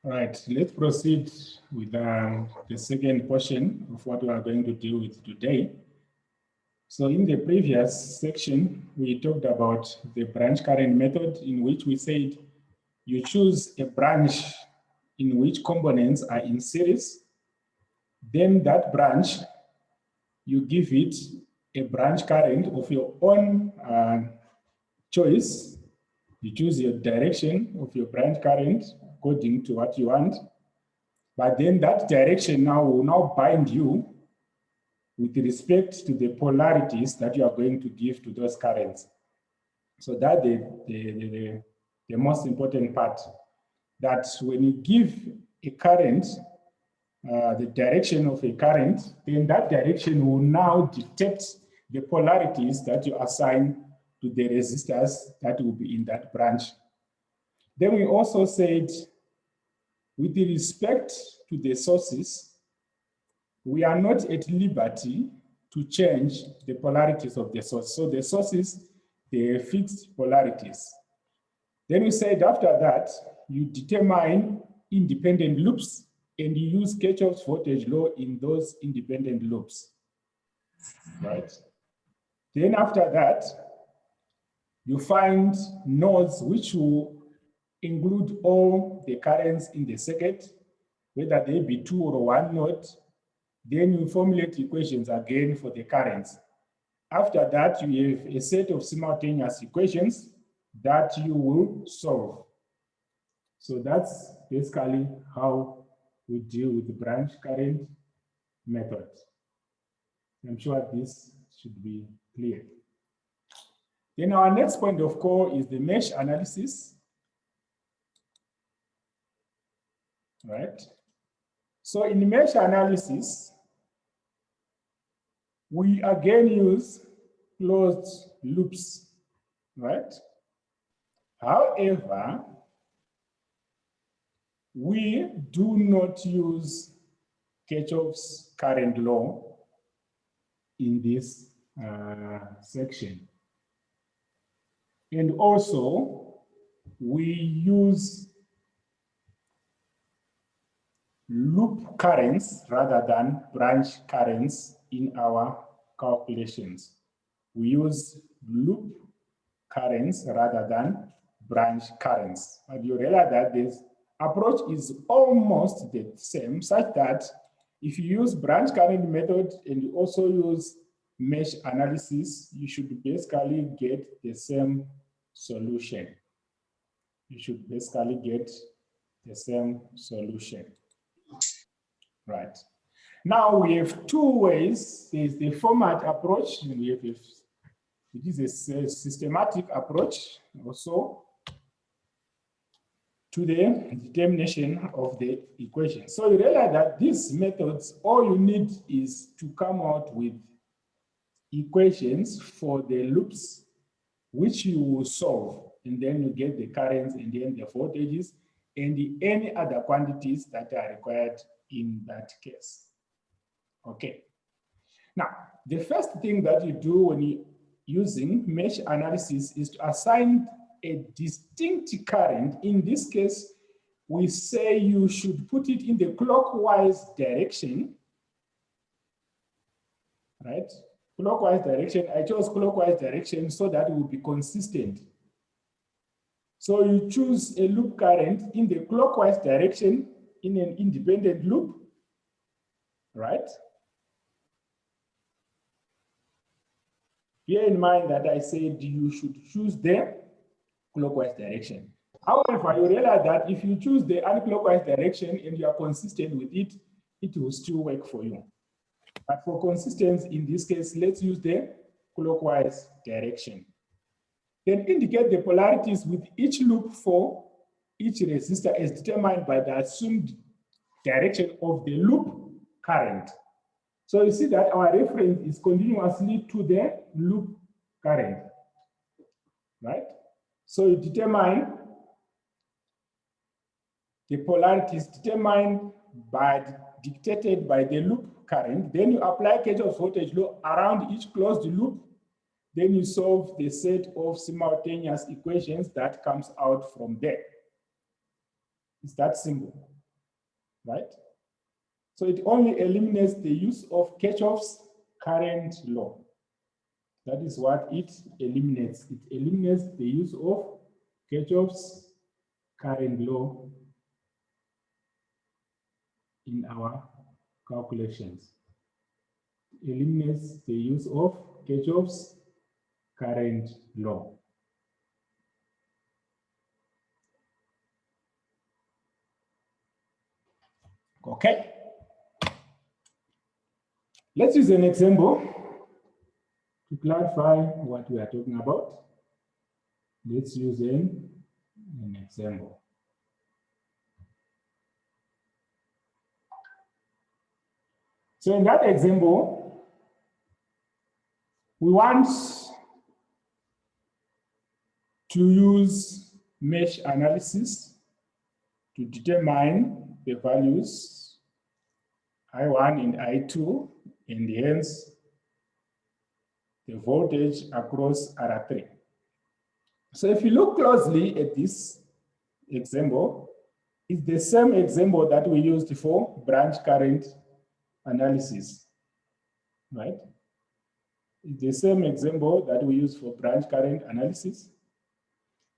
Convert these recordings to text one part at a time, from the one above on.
All right, let's proceed with the second portion of what we are going to deal with today. So in the previous section, we talked about the branch current method, in which we said you choose a branch in which components are in series. Then that branch, you give it a branch current of your own choice. You choose your direction of your branch current according to what you want. But then that direction now will now bind you with respect to the polarities that you are going to give to those currents. So that's the most important part, that when you give a current, the direction of a current, then that direction will now dictate the polarities that you assign to the resistors that will be in that branch. Then we also said, with respect to the sources, we are not at liberty to change the polarities of the source. So the sources, they are fixed polarities. Then we said after that, you determine independent loops and you use Kirchhoff's voltage law in those independent loops, right? Then after that, you find nodes which will include all the currents in the circuit, whether they be 2 or 1 node. Then you formulate equations again for the currents. After that, you have a set of simultaneous equations that you will solve. So that's basically how we deal with the branch current method. I'm sure this should be clear. Then our next point of call is the mesh analysis. Right? So in mesh analysis, we again use closed loops, right? However, we do not use Kirchhoff's current law in this section. And also, we use loop currents rather than branch currents in our calculations. We use loop currents rather than branch currents. But you realize that this approach is almost the same, such that if you use branch current method and you also use mesh analysis, you should basically get the same solution. You should basically get the same solution. Right. Now we have 2 ways. There's the format approach, and we have it is a systematic approach also to the determination of the equation. So you realize that these methods, all you need is to come out with equations for the loops, which you will solve, and then you get the currents and then the voltages and any other quantities that are required in that case. Okay. Now, the first thing that you do when you're using mesh analysis is to assign a distinct current. In this case, we say you should put it in the clockwise direction, right? Clockwise direction. I chose clockwise direction so that it will be consistent. So you choose a loop current in the clockwise direction in an independent loop, right? Bear in mind that I said you should choose the clockwise direction. However, you realize that if you choose the anti-clockwise direction and you are consistent with it, it will still work for you. But for consistency, in this case, let's use the clockwise direction. Then indicate the polarities with each loop for each resistor as determined by the assumed direction of the loop current. So you see that our reference is continuously to the loop current, right? So you determine the polarities determined by, dictated by the loop current. Then you apply Kirchhoff's voltage law around each closed loop. Then you solve the set of simultaneous equations that comes out from there. It's that simple. right? So it only eliminates the use of Kirchhoff's current law. That is what it eliminates. It eliminates the use of Kirchhoff's current law in our calculations. It eliminates the use of Kirchhoff's current law. Okay. Let's use an example to clarify what we are talking about. Let's use an example. So in that example, we want to use mesh analysis to determine the values I1 and I2, and hence the voltage across R3. So if you look closely at this example, it's the same example that we used for branch current analysis, right? It's the same example that we use for branch current analysis.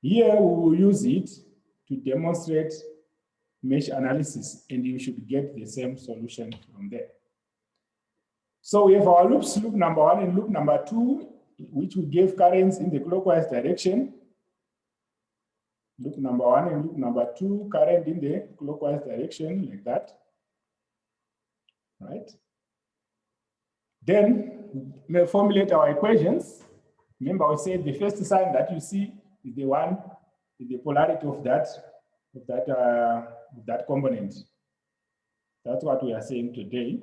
Here we will use it to demonstrate mesh analysis, and you should get the same solution from there. So we have our loops, loop number 1 and loop number 2, which will give currents in the clockwise direction. Loop number 1 and loop number 2, current in the clockwise direction, like that. Right? Then we formulate our equations. Remember, we said the first sign that you see is the one is the polarity of that component. That's what we are saying today.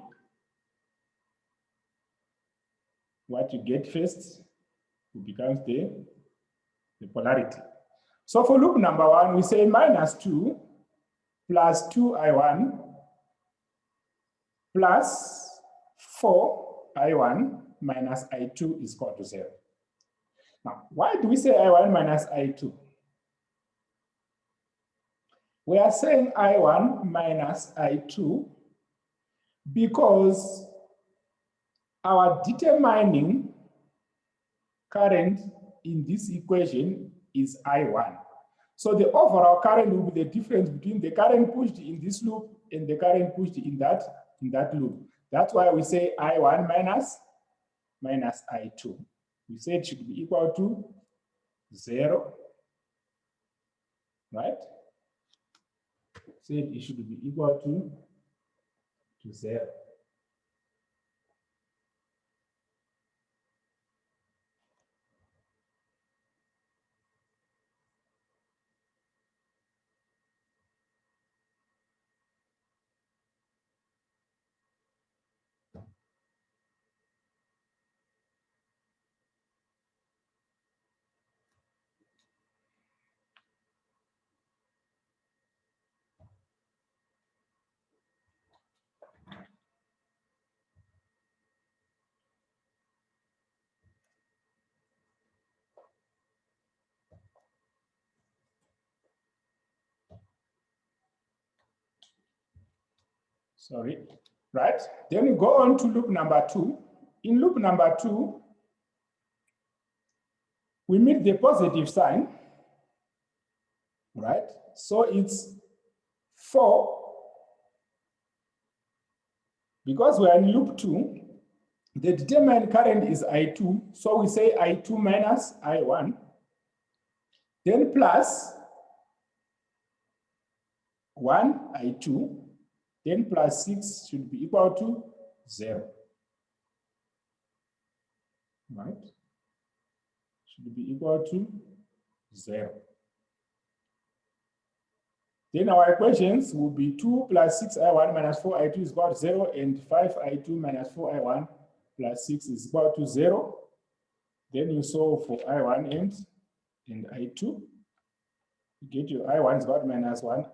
What you get first becomes the polarity. So for loop number 1, we say -2 plus 2I1 plus 4I1 minus I2 is equal to 0. Now, why do we say I1 minus I2? We are saying I1 minus I2 because our determining current in this equation is I1. So the overall current will be the difference between the current pushed in this loop and the current pushed in that loop. That's why we say I1 minus I2. We say it should be equal to 0, right? Said it should be equal to 0. Sorry, right? Then we go on to loop number 2. In loop number 2, we meet the positive sign, right? So it's 4. Because we are in loop 2, the determined current is I2. So we say I2 minus I1. Then plus 1 I2. Then plus 6 should be equal to 0. Right? Should be equal to 0. Then our equations will be 2 plus 6I1 minus 4I2 is equal to 0, and 5I2 minus 4I1 plus 6 is equal to 0. Then you solve for I1 and I2. You get your I1 is equal to minus 1,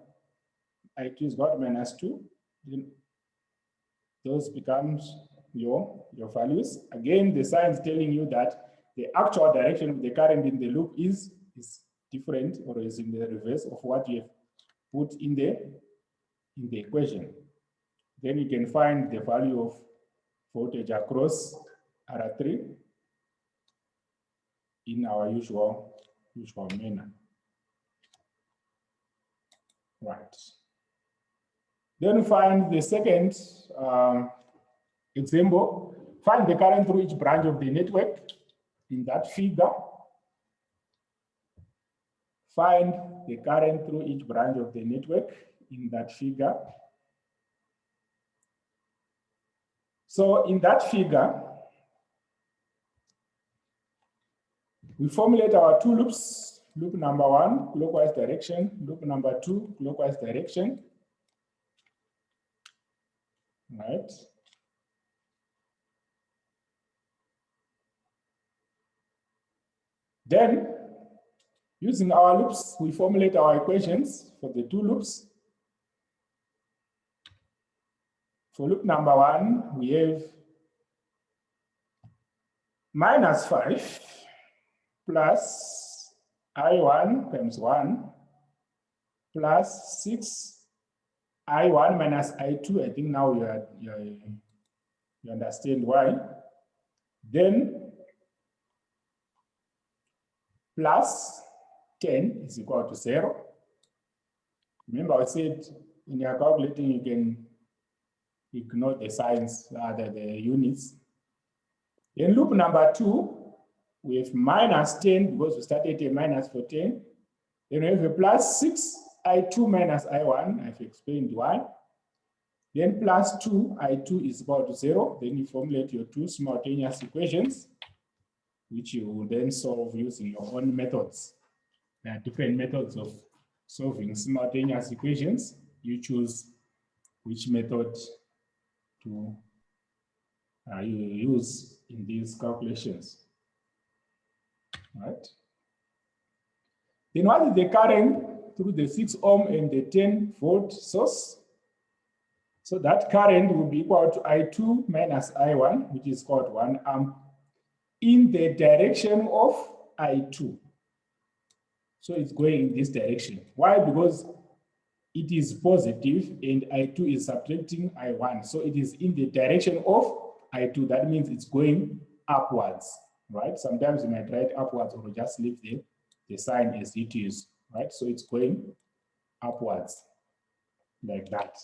I2 is equal to minus 2. Then those becomes your values. Again, the sign is telling you that the actual direction of the current in the loop is different, or is in the reverse of what you have put in in the equation. Then you can find the value of voltage across R3 in our usual manner. Right. Then find the second example. Find the current through each branch of the network in that figure. Find the current through each branch of the network in that figure. So in that figure, we formulate our two loops. Loop number 1, clockwise direction. Loop number 2, clockwise direction. Right. Then, using our loops, we formulate our equations for the two loops. For loop number 1, we have -5 plus I1 times 1 plus 6 I1 minus I2. I think now you understand why. Then plus 10 is equal to 0. Remember I said when you are calculating, you can ignore the signs, the units. In loop number 2, we have -10 because we started a minus for 10. Then we have a plus 6 I2 minus I1. I've explained why. Then plus 2 I2 is equal to 0. Then you formulate your two simultaneous equations, which you will then solve using your own methods. There are different methods of solving simultaneous equations. You choose which method to use in these calculations. Right? Then what is the current through the 6 ohm and the 10 volt source? So that current will be equal to I2 minus I1, which is called 1 amp, in the direction of I2. So it's going in this direction. Why? Because it is positive and I2 is subtracting I1. So it is in the direction of I2. That means it's going upwards, right? Sometimes you might write upwards or just leave the sign as it is, right? So it's going upwards like that.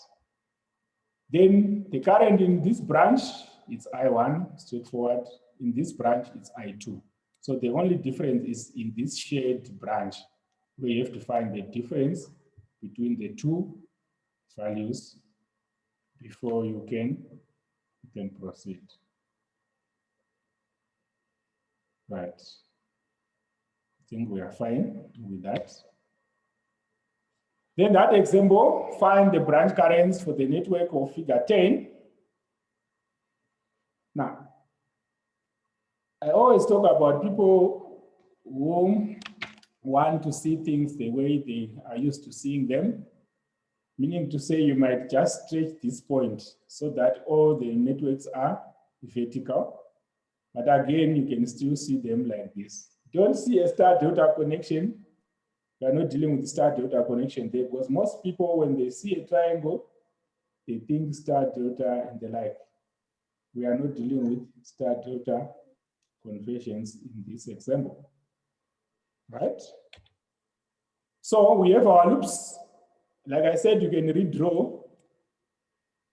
Then the current in this branch is I1, straightforward. In this branch, it's I2. So the only difference is in this shared branch, where you have to find the difference between the two values before you can proceed. Right. I think we are fine with that. Then that example, find the branch currents for the network of figure 10. Now, I always talk about people who want to see things the way they are used to seeing them, meaning to say you might just stretch this point so that all the networks are vertical. But again, you can still see them like this. Don't see a star-delta connection. We are not dealing with star-delta connection there, because most people, when they see a triangle, they think star-delta and the like. We are not dealing with star-delta conversions in this example, right? So we have our loops. Like I said, you can redraw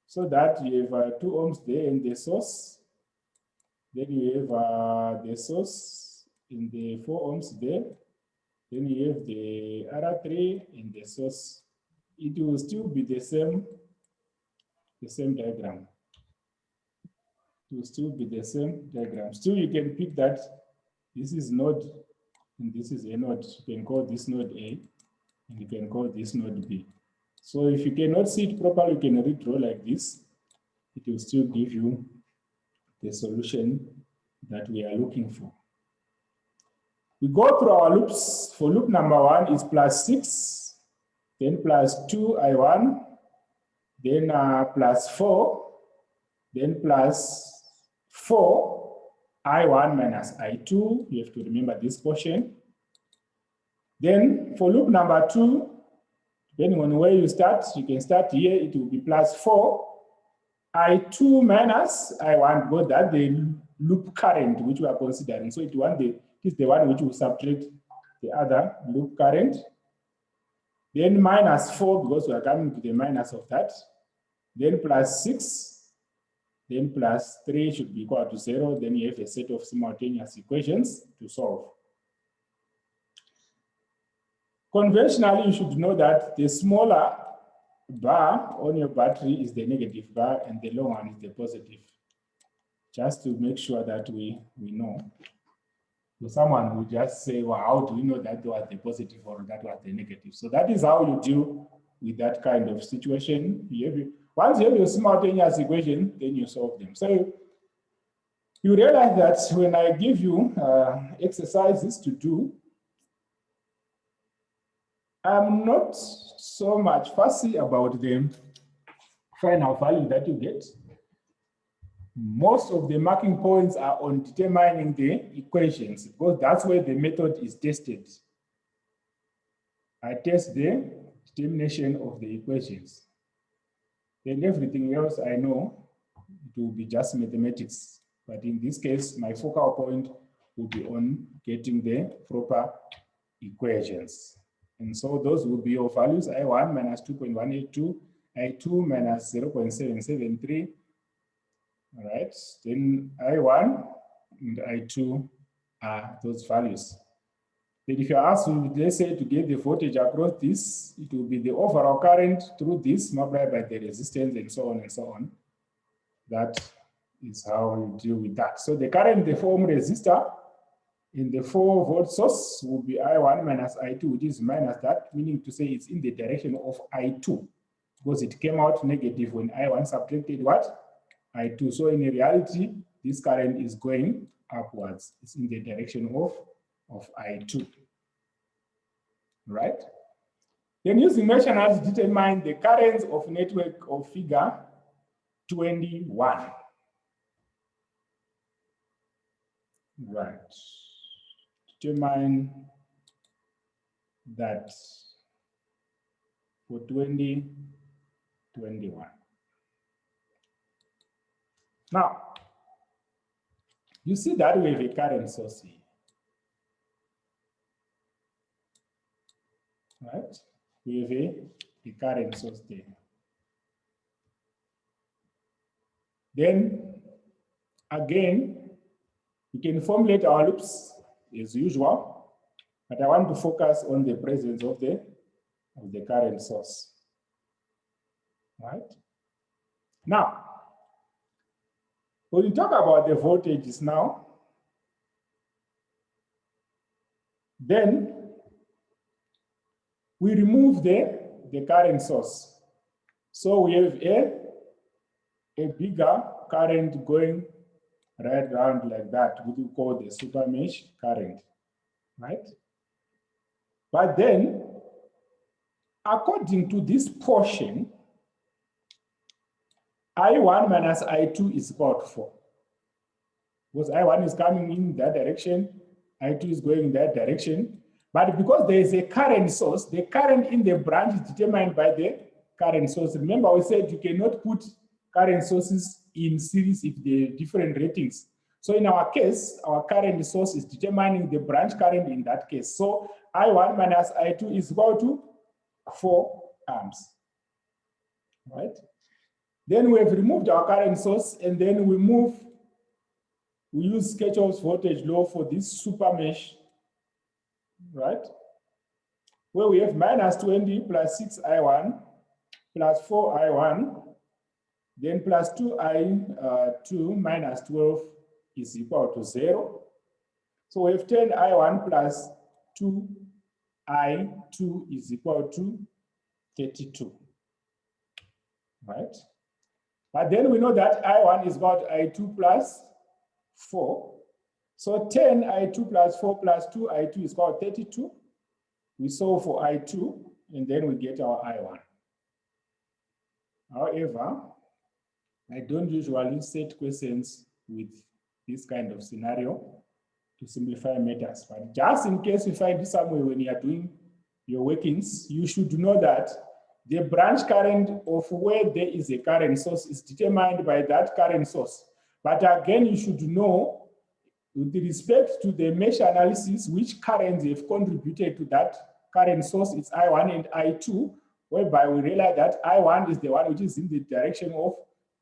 so that you have 2 ohms there in the source. Then you have the source in the 4 ohms there. Then you have the R3 in the source. It will still be the same diagram. It will still be the same diagram. Still, you can pick that this is node and this is a node. You can call this node A and you can call this node B. So if you cannot see it properly, you can redraw like this. It will still give you the solution that we are looking for. We go through our loops. For loop number 1 is plus 6, then plus 2 I1, then plus 4, then plus 4 I1 minus I2. You have to remember this portion. Then for loop number 2, Depending on where you start, you can start here, it will be plus 4. I2 minus I1, because that's the loop current which we are considering. So it is the one which will subtract the other loop current. Then minus 4, because we are coming to the minus of that. Then plus 6. Then plus 3 should be equal to 0. Then you have a set of simultaneous equations to solve. Conventionally, you should know that the smaller bar on your battery is the negative bar and the long one is the positive. Just to make sure that we know. So someone will just say, well, how do we know that was the positive or that was the negative? So that is how you deal with that kind of situation. Once you have your simultaneous equation, then you solve them. So you realize that when I give you exercises to do, I'm not so much fussy about the final value that you get. Most of the marking points are on determining the equations, because that's where the method is tested. I test the determination of the equations. Then everything else I know, it will be just mathematics. But in this case, my focal point will be on getting the proper equations. And so those will be your values: I1 minus 2.182, I2 minus 0.773. All right, then I1 and I2 are those values. Then if you ask, let's say, to get the voltage across this, it will be the overall current through this multiplied by the resistance and so on and so on. That is how we deal with that. So the current, the 4 ohm resistor in the 4-volt source will be I1 minus I2, which is minus that, meaning to say it's in the direction of I2, because it came out negative when I1 subtracted what? I2. So in reality, this current is going upwards. It's in the direction of I2. Right? Then using mesh analysis, determine the currents of network of figure 21. Right. Determine that for 2021. Now, you see that we have a current source here. Right? We have a current source there. Then, again, we can formulate our loops as usual, but I want to focus on the presence of the current source. Right? Now, when we talk about the voltages now, then we remove the current source. So we have a bigger current going right around like that, which we call the supermesh current, right? But then, according to this portion, I1 minus I2 is equal to 4. Because I1 is coming in that direction, I2 is going in that direction. But because there is a current source, the current in the branch is determined by the current source. Remember, we said you cannot put current sources in series if they're different ratings. So in our case, our current source is determining the branch current in that case. So I1 minus I2 is equal to 4 amps. Right? Then we have removed our current source, and then we use Kirchhoff's voltage law for this super mesh, right? Where we have minus 20 plus 6I1 plus 4I1, then plus 2I2 minus 12 is equal to 0. So we have 10I1 plus 2I2 is equal to 32, right? But then we know that I1 is about I2 plus 4. So 10 I2 plus 4 plus 2 I2 is called 32. We solve for I2, and then we get our I1. However, I don't usually set questions with this kind of scenario to simplify matters. But just in case you find it somewhere when you are doing your workings, you should know that The branch current of where there is a current source is determined by that current source. But again, you should know, with respect to the mesh analysis, which currents have contributed to that current source is I1 and I2, whereby we realize that I1 is the one which is in the direction of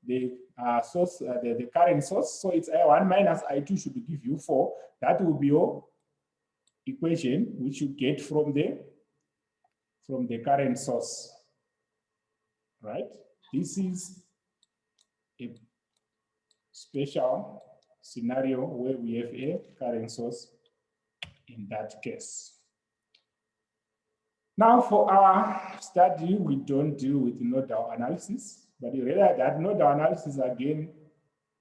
the source, the current source. So it's I1 minus I2 should give you 4. That will be your equation, which you get from the current source, right? This is a special scenario where we have a current source in that case. Now for our study, we don't deal with nodal analysis, but you realize that nodal analysis again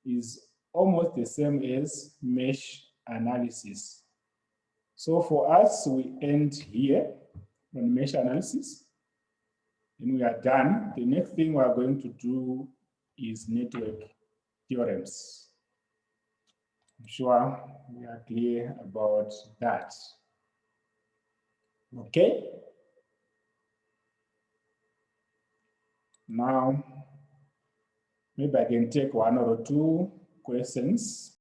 is almost the same as mesh analysis. So for us, we end here on mesh analysis. And we are done. The next thing we are going to do is network theorems. I'm sure we are clear about that. Okay. Now, maybe I can take one or two questions.